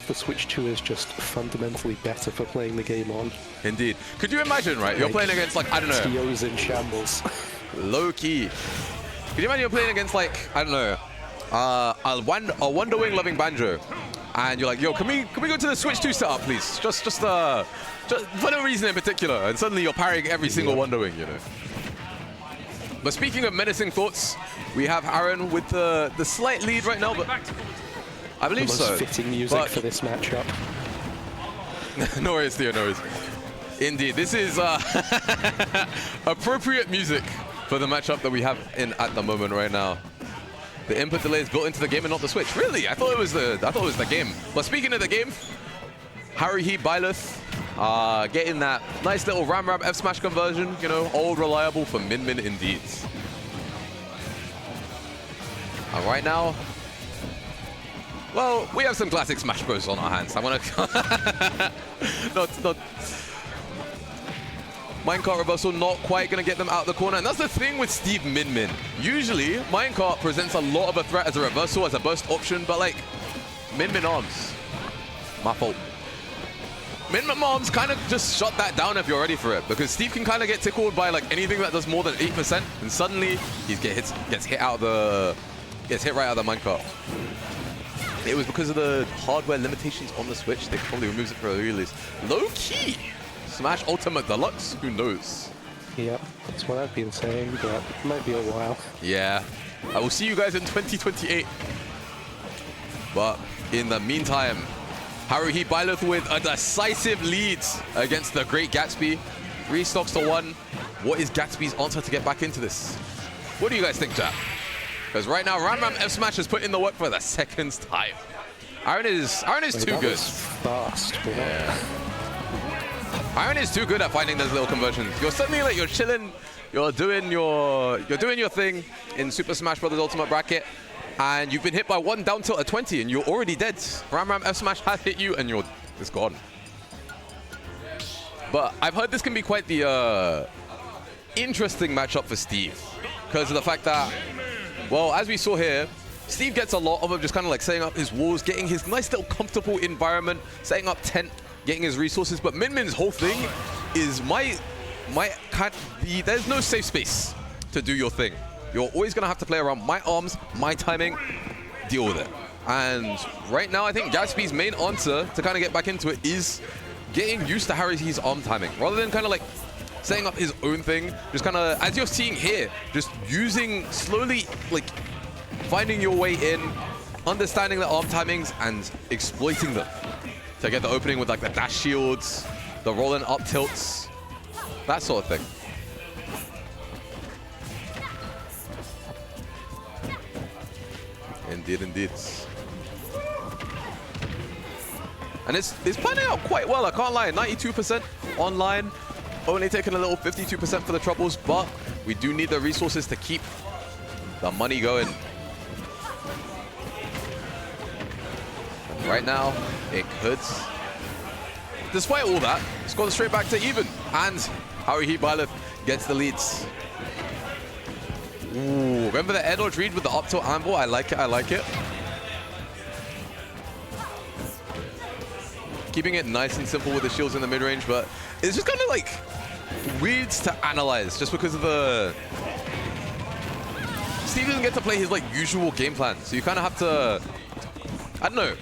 the Switch 2 is just fundamentally better for playing the game on. Indeed. Could you imagine, right? You're playing against, like, I don't know. TO's in shambles. Low key. Could you imagine you're playing against, like, I don't know, a Wonder Wing loving Banjo, and you're like, yo, can we go to the Switch 2 setup, please? Just for no reason in particular, and suddenly you're parrying every single Wonder Wing, you know. But speaking of menacing thoughts, we have Aaron with the slight lead right now, but I believe so. The most fitting music for this matchup. No worries, Theo, no worries. Indeed, this is appropriate music for the matchup that we have in at the moment right now. The input delay is built into the game and not the Switch. Really? I thought it was the game. But speaking of the game, Haruhi Byleth getting that nice little Ram F smash conversion, you know, old reliable for Min Min indeed. And right now, well, we have some classic Smash Bros on our hands. I want to not minecart reversal, not quite going to get them out of the corner. And that's the thing with Steve Min Min. Usually, minecart presents a lot of a threat as a reversal, as a burst option, but like, Min Min arms. My fault. Min Min arms kind of just shut that down if you're ready for it, because Steve can kind of get tickled by like anything that does more than 8%, and suddenly he gets hit right out of the minecart. It was because of the hardware limitations on the Switch. They probably removed it for a release. Low key. Smash Ultimate Deluxe? Who knows? Yep, that's what I've been saying, but it might be a while. Yeah. I will see you guys in 2028. But in the meantime, Haruhi Byleth with a decisive lead against the great Gatsby. 3 stocks to 1. What is Gatsby's answer to get back into this? What do you guys think, chat? Because right now, Ram F Smash has put in the work for the second time. Aaron is too good. Fast. Yeah. Aaron is too good at finding those little conversions. You're suddenly like you're chilling, you're doing your thing in Super Smash Bros. Ultimate Bracket, and you've been hit by one down tilt at 20, and you're already dead. Ram F Smash has hit you, and it's gone. But I've heard this can be quite the interesting matchup for Steve, because of the fact that, well, as we saw here, Steve gets a lot of them just kind of like setting up his walls, getting his nice little comfortable environment, setting up tent, getting his resources. But Min Min's whole thing is there's no safe space to do your thing. You're always gonna have to play around my arms, my timing, deal with it. And right now, I think Gatsby's main answer to kind of get back into it is getting used to Haruhi's arm timing, rather than kind of like setting up his own thing. Just kind of, as you're seeing here, just using slowly, like finding your way in, understanding the arm timings and exploiting them to get the opening with like the dash shields, the rolling up tilts, that sort of thing. Indeed, indeed. And it's panning out quite well, I can't lie. 92% online, only taking a little 52% for the troubles, but we do need the resources to keep the money going. Right now, it could. Despite all that, it's gone straight back to even. And Haruhi Byleth gets the leads. Ooh, remember the air dodge read with the up tilt amble? I like it, I like it. Keeping it nice and simple with the shields in the mid-range, but it's just kind of like weird to analyze just because of the... Steve doesn't get to play his like usual game plan, so you kind of have to, I don't know.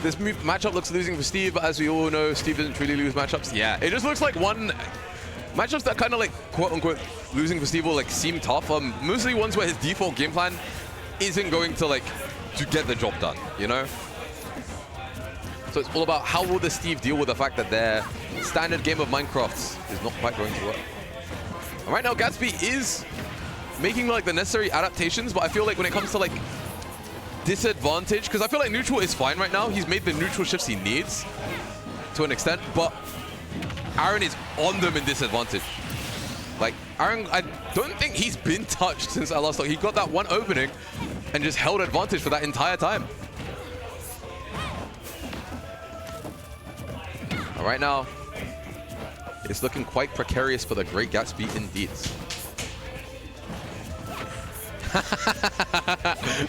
This matchup looks losing for Steve, but as we all know, Steve doesn't truly lose matchups. Yeah, it just looks like one... Matchups that kind of like, quote-unquote, losing for Steve will like seem tough. Mostly ones where his default game plan isn't going to like, to get the job done, you know? So it's all about how will the Steve deal with the fact that their standard game of Minecraft is not quite going to work. And right now, Gatsby is making like the necessary adaptations, but I feel like when it comes to like disadvantage, because I feel like neutral is fine right now. He's made the neutral shifts he needs to an extent, but Aaron is on them in disadvantage. Like, Aaron, I don't think he's been touched since I last talked. He got that one opening and just held advantage for that entire time. And right now, it's looking quite precarious for the great Gatsby indeed.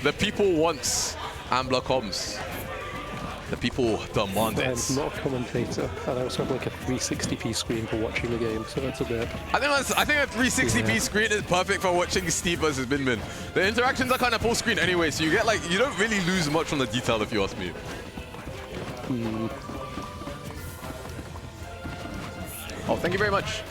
The people wants Ambler comms. The people demand it. I'm not a commentator, and I also have like a 360p screen for watching the game, so that's a bit. I think a 360p screen is perfect for watching Steve versus Binmin. The interactions are kind of full screen anyway, so you get like you don't really lose much on the detail if you ask me. Oh, thank you very much.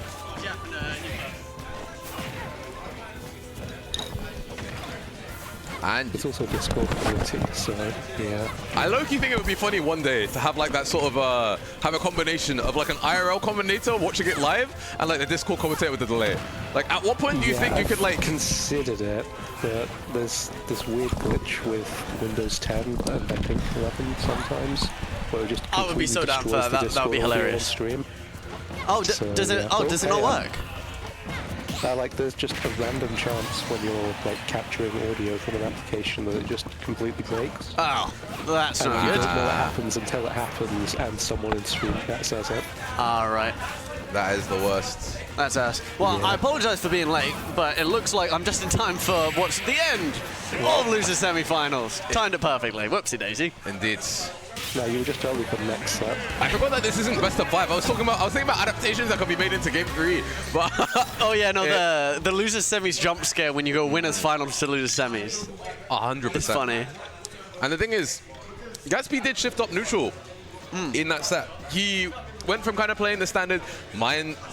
And it's also Discord quality, so yeah. I low-key think it would be funny one day to have like that sort of have a combination of like an IRL commentator watching it live and like the Discord commentator with the delay. Like at what point do you think you could like considered it? But there's this weird glitch with Windows 10 and I think 11 sometimes, where it just I would be so down for that. That would be hilarious. Stream. Oh, does it? Oh, does it not work? Like there's just a random chance when you're like capturing audio from an application that it just completely breaks. Oh, that's not good. You don't know what happens until it happens and someone in stream chat says it. All right. That is the worst. That's us. Well, I apologize for being late, but it looks like I'm just in time for what's the end of losers semi-finals. Timed it perfectly. Whoopsie daisy. Indeed. No, you were just early for the next set. I forgot that this isn't best of 5. I was thinking about adaptations that could be made into Game 3. But oh yeah, no, the losers semis jump scare when you go winners finals to losers semis. 100%. It's funny. And the thing is, Gatsby did shift up neutral in that set. He went from kind of playing the standard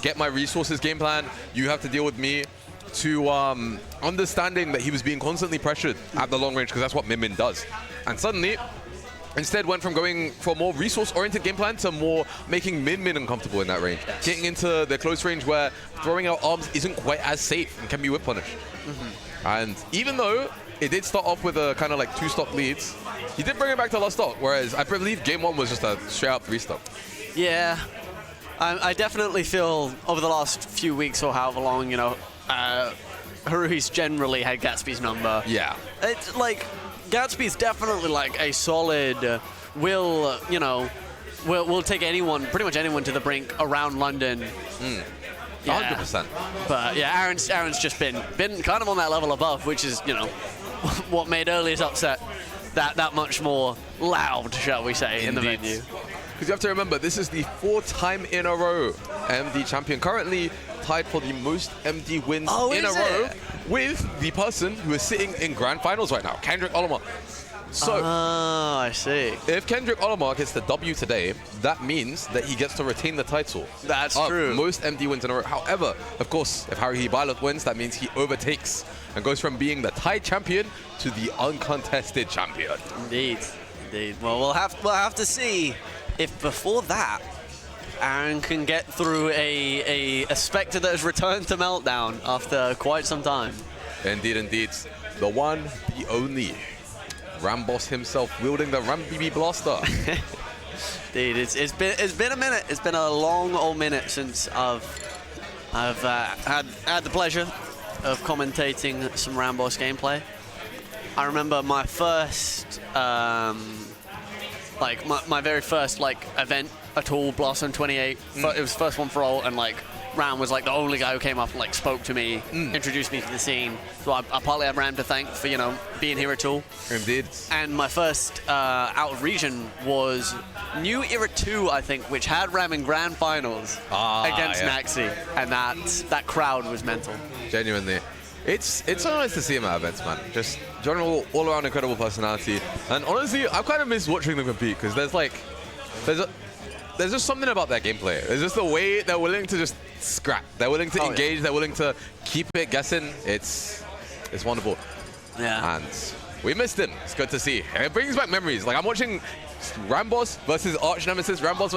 get my resources game plan, you have to deal with me, to understanding that he was being constantly pressured at the long range because that's what Min does. And suddenly, instead went from going for a more resource-oriented game plan to more making Min uncomfortable in that range. Yes. Getting into the close range where throwing out arms isn't quite as safe and can be whip punished. And even though it did start off with a kind of like 2-stock leads, he did bring it back to last stock, whereas I believe game 1 was just a straight-up 3-stock. Yeah. I definitely feel over the last few weeks or however long, you know, Haruhi's generally had Gatsby's number. Yeah. It's like, Gatsby's definitely like a solid, will take anyone, pretty much anyone to the brink around London. 100%. But yeah, Aaron's just been kind of on that level above, which is, you know, what made earliest upset that much more loud, shall we say, in the venue. Because you have to remember, this is the 4th time in a row MD champion, currently tied for the most MD wins in a row with the person who is sitting in grand finals right now, Kendrick Olamar. So, I see. If Kendrick Olamar gets the W today, that means that he gets to retain the title. That's true. Most MD wins in a row. However, of course, if Haruhi wins, that means he overtakes and goes from being the tied champion to the uncontested champion. Indeed, indeed. Well, we'll have to see if before that Aaron can get through a Spectre that has returned to Meltdown after quite some time. Indeed, indeed. The one, the only. Ramboss himself wielding the Ram-BB Blaster. Indeed, it's been a minute. It's been a long old minute since I've had the pleasure of commentating some Ramboss gameplay. I remember my first my very first event at all, Blast on 28. It was first one for all, and Ram was the only guy who came up and spoke to me, introduced me to the scene. So I partly have Ram to thank for being here at all. Indeed. And my first out of region was New Era 2, I think, which had Ram in grand finals against Naxi, and that crowd was mental. Genuinely. It's so nice to see him at events, man. Just general, all-around incredible personality. And honestly, I kind of miss watching them compete because there's just something about their gameplay. It's just the way they're willing to just scrap. They're willing to engage. They're willing to keep it guessing. It's wonderful. Yeah. And we missed him. It's good to see. It brings back memories. I'm watching Ramboss versus Arch Nemesis, Ramboss versus